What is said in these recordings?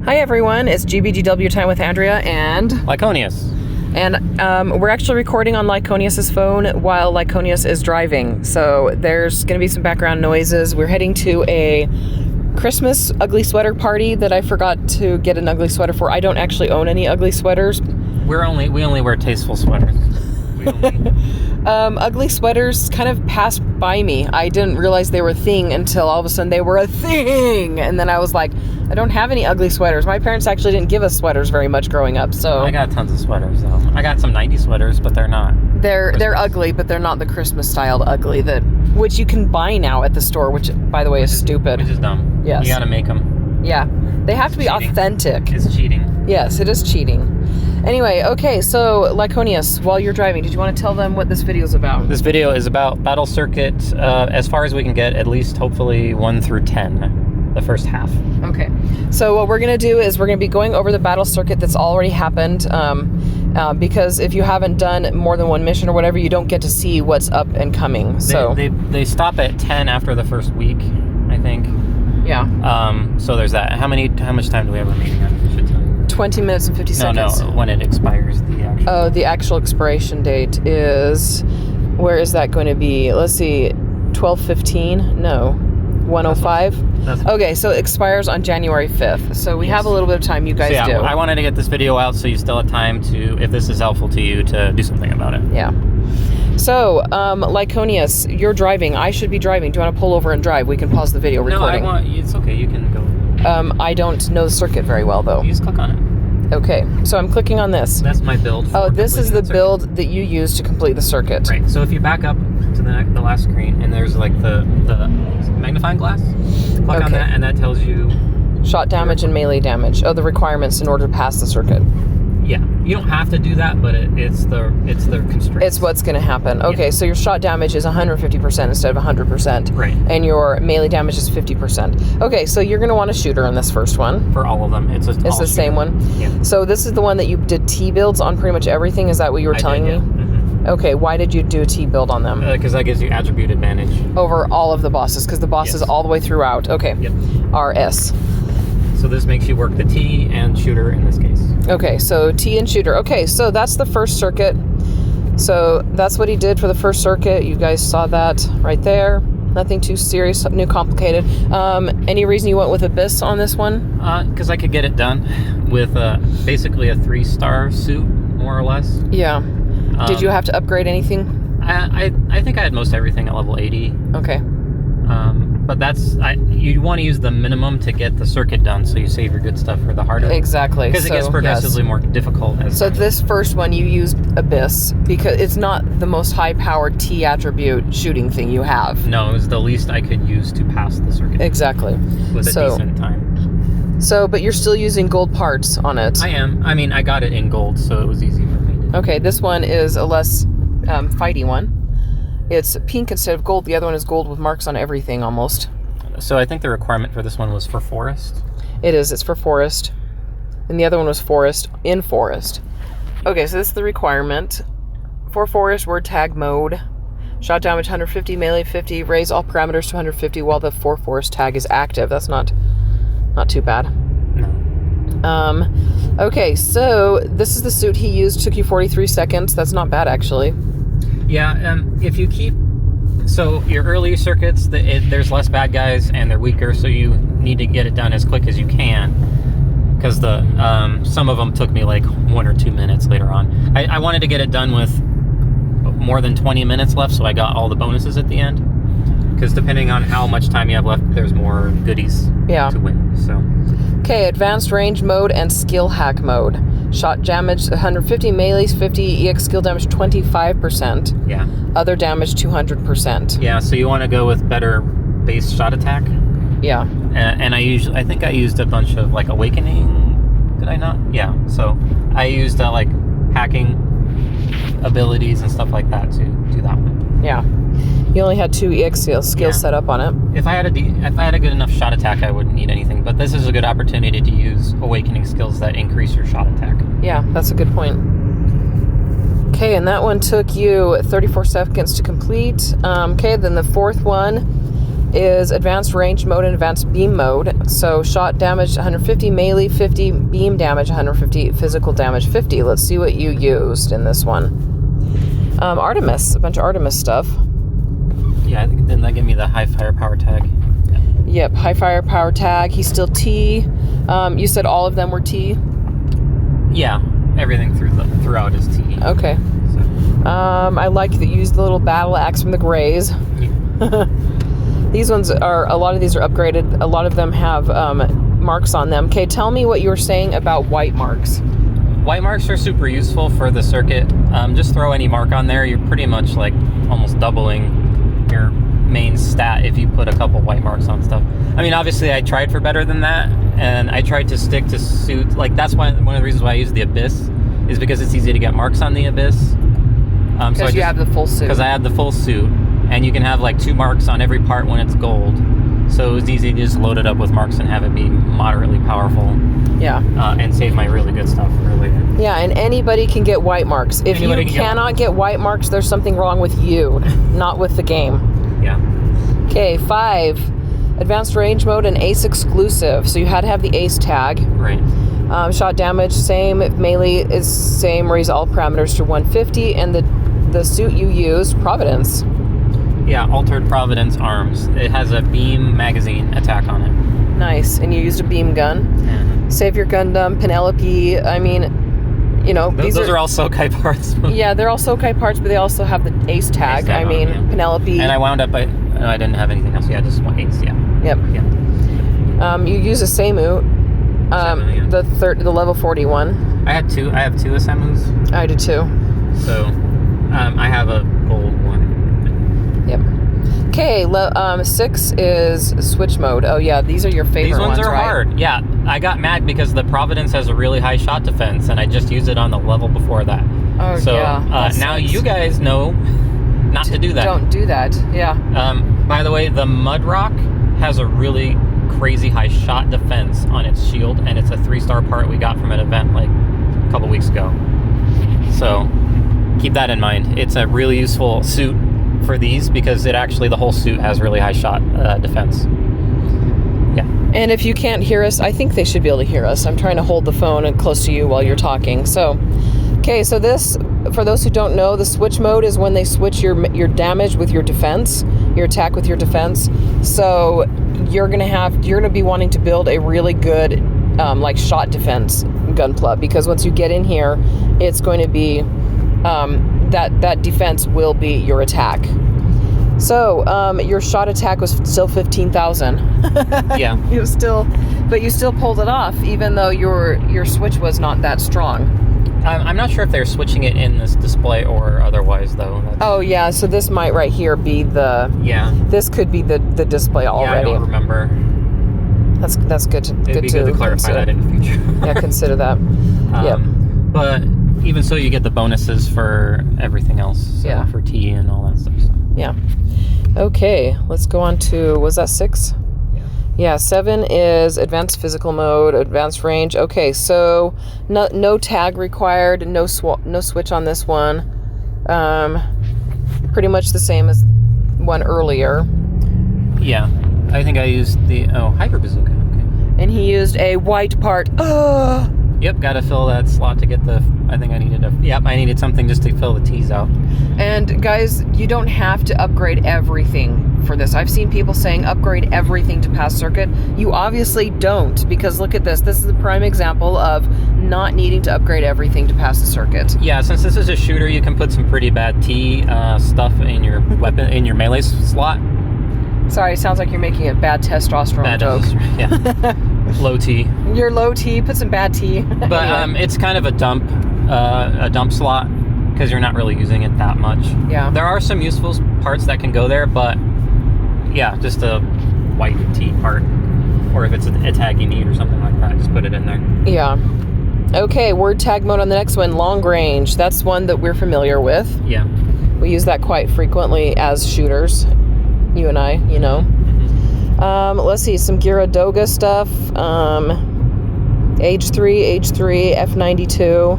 Hi everyone, it's GBGW time with Andrea and Lyconeus. And we're actually recording on Lyconeus's phone while Lyconeus is driving. So there's going to be some background noises. We're heading to a Christmas ugly sweater party that I forgot to get an ugly sweater for. I don't actually own any ugly sweaters. We only wear tasteful sweaters. Ugly sweaters kind of passed by me. I didn't realize they were a thing until all of a sudden they were a thing. And then I was like, I don't have any ugly sweaters. My parents actually didn't give us sweaters very much growing up. So I got tons of sweaters though. I got some 90s sweaters, but they're not. They're ugly, but they're not the Christmas styled ugly which you can buy now at the store, which by the way is stupid. Which is dumb. Yes. You gotta make them. Yeah. They have to be cheating. Authentic. It's cheating. Yes, it is cheating. Anyway, okay, so Lyconeus, while you're driving, did you want to tell them what this video is about? This video is about Battle Circuit, as far as we can get, at least hopefully 1 through 10, the first half. Okay, so what we're going to do is we're going to be going over the Battle Circuit that's already happened, because if you haven't done more than one mission or whatever, you don't get to see what's up and coming. So They stop at 10 after the first week, I think. Yeah. So there's that. How much time do we have remaining? I should tell you. 20 minutes and 50 seconds. No, when it expires, the actual... Oh, the actual expiration date is... Where is that going to be? Let's see, 12:15? No, 1:05? Okay, so it expires on January 5th. So we have a little bit of time, you guys do. I wanted to get this video out so you still have time to, if this is helpful to you, to do something about it. Yeah. So, Lyconeus, you're driving. I should be driving. Do you want to pull over and drive? We can pause the video recording. No, it's okay. You can go. I don't know the circuit very well, though. You just click on it. Okay, so I'm clicking on this. That's my build. Oh, this is the build that you use to complete the circuit. Right. So if you back up to the last screen, and there's like the magnifying glass, click on that, and that tells you shot damage and melee damage. Oh, the requirements in order to pass the circuit. Yeah, you don't have to do that, but it's the constraint. It's what's going to happen. Okay, so your shot damage is 150% instead of 100%. Right. And your melee damage is 50%. Okay, so you're going to want a shooter in this first one. For all of them, it's the same one. Yeah. So this is the one that you did T builds on pretty much everything. Is that what you were telling me? Mm-hmm. Okay, why did you do a T build on them? Because that gives you attribute advantage over all of the bosses. Because the bosses all the way throughout. Okay. Yep. RS. So this makes you work the T and shooter in this case. Okay, so T and shooter. Okay, so that's the first circuit. So that's what he did for the first circuit. You guys saw that right there. Nothing too serious, new complicated. Any reason you went with Abyss on this one? Because I could get it done with basically a 3-star suit, more or less. Yeah. Did you have to upgrade anything? I think I had most everything at level 80. Okay. But you want to use the minimum to get the circuit done, so you save your good stuff for the harder. Exactly. Because it gets progressively more difficult. So this first one you used Abyss because it's not the most high-powered T attribute shooting thing you have. No, it was the least I could use to pass the circuit. Exactly. With a decent time. So, but you're still using gold parts on it. I am. I mean, I got it in gold, so it was easy for me. Okay, this one is a less fighty one. It's pink instead of gold. The other one is gold with marks on everything almost. So I think the requirement for this one was for forest. It is. It's for forest. And the other one was forest in forest. Okay, so this is the requirement. For forest, word tag mode. Shot damage 150, melee 50. Raise all parameters to 150 while the for forest tag is active. That's not too bad. No. Okay, so this is the suit he used. Took you 43 seconds. That's not bad, actually. Yeah, if you keep... So your early circuits, there's less bad guys and they're weaker, so you need to get it done as quick as you can. Because some of them took me like 1 or 2 minutes later on. I wanted to get it done with more than 20 minutes left, so I got all the bonuses at the end. Because depending on how much time you have left, there's more goodies to win. So. Okay, advanced range mode and skill hack mode. Shot damage 150, melee 50, EX skill damage 25%. Yeah. Other damage 200%. Yeah, so you want to go with better base shot attack. Yeah. And I think I used a bunch of like awakening. Did I not? Yeah. So I used like hacking abilities and stuff like that to do that one. Yeah. You only had 2 EX skills set up on it. If I had a good enough shot attack, I wouldn't need anything. But this is a good opportunity to use awakening skills that increase your shot attack. Yeah, that's a good point. Okay, and that one took you 34 seconds to complete. Okay, then the fourth one is advanced range mode and advanced beam mode. So shot damage 150, melee 50, beam damage 150, physical damage 50. Let's see what you used in this one. Artemis, a bunch of Artemis stuff. Yeah, I think didn't that give me the high firepower tag? Yep, high firepower tag. He's still T. You said all of them were T? Yeah, everything throughout is T. Okay. So. I like that you used the little battle axe from the Greys. Yeah. These ones are, a lot of these are upgraded. A lot of them have marks on them. Okay, tell me what you were saying about white marks. White marks are super useful for the circuit. Just throw any mark on there. You're pretty much like almost doubling your main stat if you put a couple white marks on stuff. I mean, obviously I tried for better than that, and I tried to stick to suit. Like, that's one of the reasons why I use the Abyss, is because it's easy to get marks on the Abyss. Because you have the full suit. Because I have the full suit, and you can have like 2 marks on every part when it's gold. So it's easy to just load it up with marks and have it be moderately powerful. Yeah. And save my really good stuff for later. Yeah, and anybody can get white marks. If you cannot get white marks, there's something wrong with you, not with the game. Yeah. Okay, 5. Advanced range mode and ace exclusive. So you had to have the ace tag. Right. Shot damage, same. Melee is same. Raise all parameters to 150. And the suit you used, Providence. Yeah, Altered Providence Arms. It has a beam magazine attack on it. Nice. And you used a beam gun. Mm-hmm. Savior Gundam, Penelope. I mean, you know, those are all Sokai parts. Yeah, they're all Sokai parts, but they also have the ace tag. I mean, yeah. Penelope. And I wound up, I didn't have anything else. Yeah, just one ace, yeah. Yep. Yeah. You use a Seimu. Yeah. The level 41. I have two Asemus. I did too. So, I have a gold one. Yep. Okay, 6 is switch mode. Oh yeah, these are your favorite ones, right? These ones are hard. Yeah, I got mad because the Providence has a really high shot defense, and I just used it on the level before that. Oh, so, yeah. Now you guys know not to do that. Don't do that, yeah. By the way, the Mudrock has a really crazy high shot defense on its shield, and it's a 3-star part we got from an event like a couple weeks ago. So, keep that in mind. It's a really useful suit for these because the whole suit has really high shot defense. Yeah. And if you can't hear us, I think they should be able to hear us. I'm trying to hold the phone close to you while you're talking. So, okay, so this, for those who don't know, the switch mode is when they switch your damage with your defense, your attack with your defense. So you're gonna be wanting to build a really good like shot defense gunpla, because once you get in here, it's going to be that defense will be your attack. So your shot attack was still 15,000. Yeah. You still pulled it off, even though your switch was not that strong. I'm not sure if they're switching it in this display or otherwise, though. Oh yeah, so this might right here be the. Yeah. This could be the display already. Yeah, I don't remember. That's good. It'd be good to clarify that in the future. Yeah, consider that. Yep. But even so, you get the bonuses for everything else. So yeah. For T and all that stuff. So. Yeah. Okay, let's go on to, was that 6? Yeah, 7 is advanced physical mode, advanced range. Okay, so no tag required, no switch on this one. Pretty much the same as one earlier. Yeah, I think I used the hyper bazooka. Okay. And he used a white part. Yep, got to fill that slot to get the. I needed something just to fill the T's out. And guys, you don't have to upgrade everything for this. I've seen people saying upgrade everything to pass circuit. You obviously don't, because look at this. This is a prime example of not needing to upgrade everything to pass the circuit. Yeah, since this is a shooter, you can put some pretty bad T stuff in your weapon, in your melee slot. Sorry, it sounds like you're making a bad testosterone joke. Yeah. Low T. You're low T, put some bad T. But anyway. It's kind of a dump slot, because you're not really using it that much. Yeah. There are some useful parts that can go there, but yeah, just a white T part. Or if it's a tag you need or something like that, just put it in there. Yeah. Okay, word tag mode on the next one, long range. That's one that we're familiar with. Yeah. We use that quite frequently as shooters. You and I, you know. Mm-hmm. Let's see, some Gyaradoga stuff. Age 3, F92.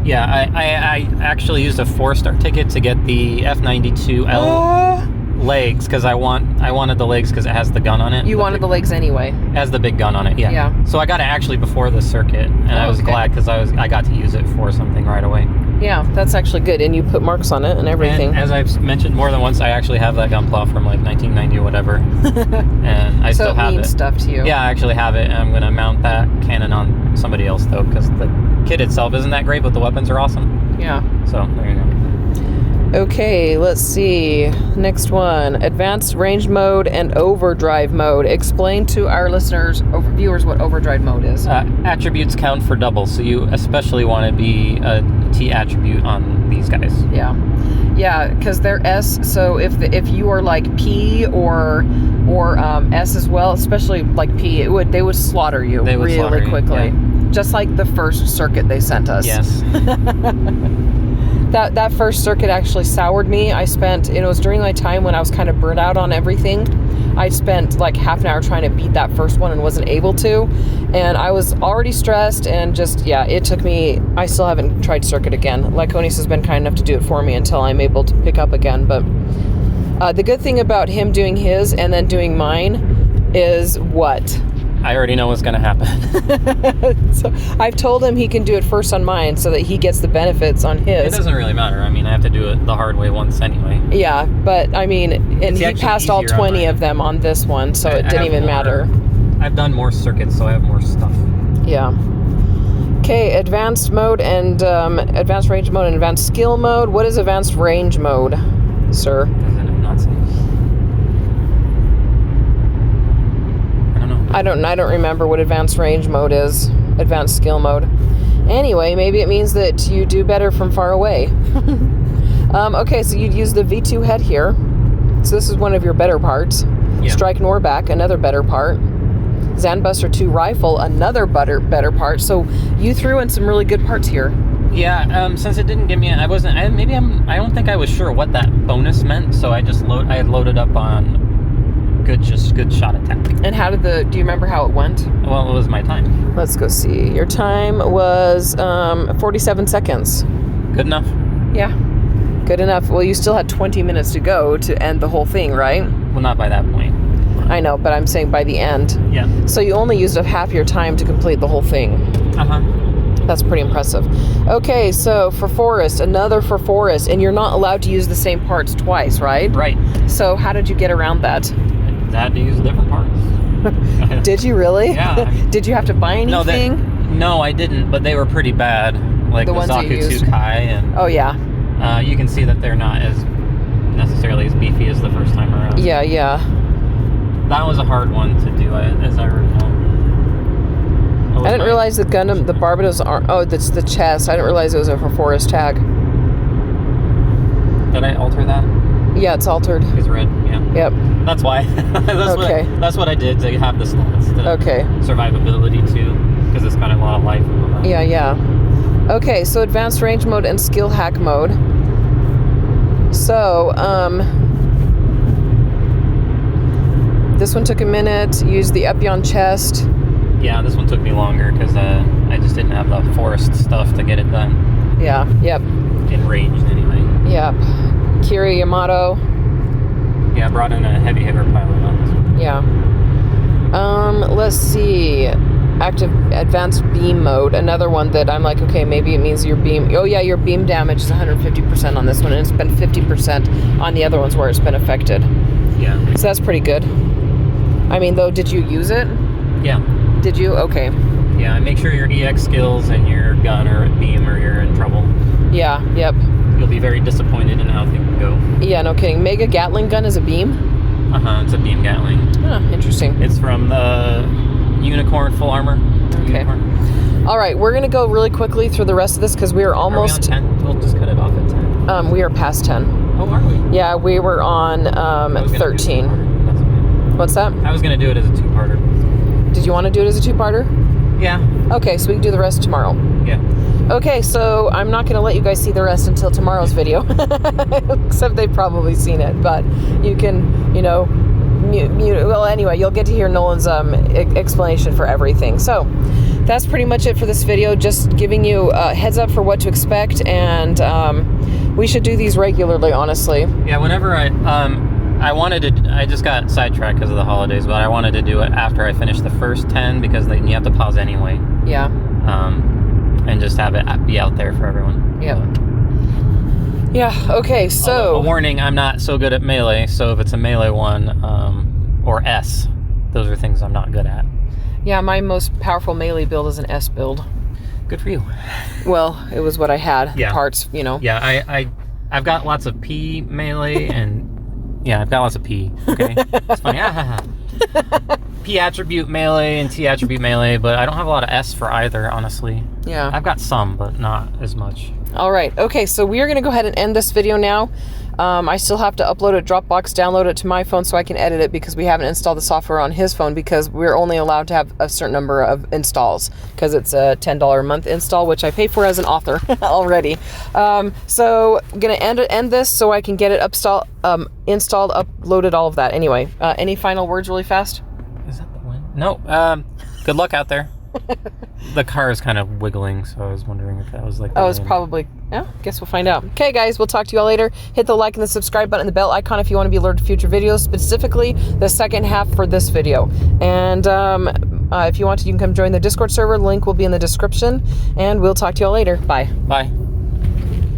Yeah, I actually used a 4-star ticket to get the F92L. legs because I wanted the legs because it has the gun on it. You wanted the legs anyway. It has the big gun on it, yeah. Yeah. So I got it actually before the circuit, and I was glad because I got to use it for something right away. Yeah, that's actually good, and you put marks on it and everything. And as I've mentioned more than once, I actually have that gun plow from like 1990 or whatever, and I still have it. So it means stuff to you. Yeah, I actually have it, and I'm going to mount that cannon on somebody else though, because the kit itself isn't that great, but the weapons are awesome. Yeah. So there you go. Okay, let's see. Next one, advanced range mode and overdrive mode. Explain to our listeners, viewers, what overdrive mode is. Attributes count for double, so you especially want to be a T attribute on these guys. Yeah, yeah, because they're S. So if you are like P or S as well, especially like P, they would slaughter you really quickly. Yeah. Just like the first circuit they sent us. Yes. That first circuit actually soured me. It was during my time when I was kind of burnt out on everything. I spent like half an hour trying to beat that first one and wasn't able to. And I was already stressed and just, yeah, it took me, I still haven't tried circuit again. Lyconeus has been kind enough to do it for me until I'm able to pick up again. But the good thing about him doing his and then doing mine is what? I already know what's going to happen. So I've told him he can do it first on mine so that he gets the benefits on his. It doesn't really matter. I mean, I have to do it the hard way once anyway. Yeah, but I mean, and he passed all 20 of them on this one, so it didn't even matter. I've done more circuits, so I have more stuff. Yeah. Okay, advanced mode and advanced range mode and advanced skill mode. What is advanced range mode, sir? Isn't it nonsense? I don't remember what advanced range mode is. Advanced skill mode. Anyway, maybe it means that you do better from far away. Okay, so you'd use the V2 head here. So this is one of your better parts. Yeah. Strike Norback, another better part. Zanbuster 2 rifle, another better part. So you threw in some really good parts here. Yeah, since it didn't give me, I don't think I was sure what that bonus meant, so I had loaded up on good shot attack. And do you remember how it went? Well, it was my time. Let's go see. Your time was 47 seconds. Good enough? Yeah, good enough. Well, you still had 20 minutes to go to end the whole thing, right? Well, not by that point. I know, but I'm saying by the end. Yeah. So you only used up half your time to complete the whole thing. Uh-huh. That's pretty impressive. Okay, so for Forest, another for Forest, and you're not allowed to use the same parts twice, right? Right. So how did you get around that? I had to use different parts. Did you really? Yeah. Did you have to buy anything? No, I didn't, but they were pretty bad. Like the Zaku 2 Kai and... Oh, yeah. You can see that they're not as necessarily as beefy as the first time around. Yeah, yeah. That was a hard one to do, as I recall. I didn't realize the Gundam, the Barbados aren't... Oh, that's the chest. I didn't realize it was a for Forest tag. Did I alter that? Yeah, it's altered. It's red, yeah. Yep. That's why. That's what I did to have the slots. Okay. Survivability too, because it's got a lot of life. Yeah, yeah. Okay, so advanced range mode and skill hack mode. So, this one took a minute. Use the Epion chest. Yeah, this one took me longer because I just didn't have the forest stuff to get it done. Yeah, yep. Enraged anyway. Yep. Kira Yamato. Yeah, I brought in a heavy hitter pilot on this one. Yeah. Let's see. Active advanced beam mode. Another one that I'm like, okay, maybe it means your beam. Oh yeah, your beam damage is 150% on this one, and it's been 50% on the other ones where it's been affected. Yeah. So that's pretty good. I mean, though, did you use it? Yeah. Did you? Okay. Yeah, make sure your EX skills and your gun are at beam or you're in trouble. Yeah, yep. You'll be very disappointed in how things go. Yeah, no kidding. Mega Gatling gun is a beam? Uh-huh, it's a beam Gatling. Oh, interesting. It's from the Unicorn full armor. Okay. Unicorn. All right, we're going to go really quickly through the rest of this because we are almost... Are we on 10? We'll just cut it off at 10. We are past 10. Oh, are we? Yeah, we were on 13. What's that? I was going to do it as a two-parter. Did you want to do it as a two-parter? Yeah. Okay, so we can do the rest tomorrow. Yeah. Okay, so I'm not going to let you guys see the rest until tomorrow's video. Except they've probably seen it. But you can, well, anyway, you'll get to hear Nolan's explanation for everything. So that's pretty much it for this video. Just giving you a heads up for what to expect. And we should do these regularly, honestly. Yeah, whenever I just got sidetracked because of the holidays, but I wanted to do it after I finished the first 10 because then you have to pause anyway. Yeah. And just have it be out there for everyone. Yeah. Yeah, okay, so... A warning, I'm not so good at melee, so if it's a melee one, or S, those are things I'm not good at. Yeah, my most powerful melee build is an S build. Good for you. Well, it was what I had. Yeah. Parts, you know. Yeah, I've got lots of P melee, and... Yeah, I've got lots of P, okay? It's funny. P attribute melee and T attribute melee, but I don't have a lot of S for either, honestly. Yeah. I've got some, but not as much. All right. Okay, so we are going to go ahead and end this video now. I still have to upload a Dropbox, download it to my phone so I can edit it because we haven't installed the software on his phone because we're only allowed to have a certain number of installs because it's a $10 a month install, which I pay for as an author already. So I'm going to end this so I can get it installed, uploaded, all of that. Anyway, any final words really fast? Is that the wind? No. Good luck out there. The car is kind of wiggling, so I was wondering if that was like the Oh, it's wind. probably... Yeah, guess we'll find out. Okay, guys, we'll talk to you all later. Hit the like and the subscribe button and the bell icon if you want to be alerted to future videos, specifically the second half for this video. And if you want to, you can come join the Discord server. Link will be in the description, and we'll talk to you all later. Bye. Bye.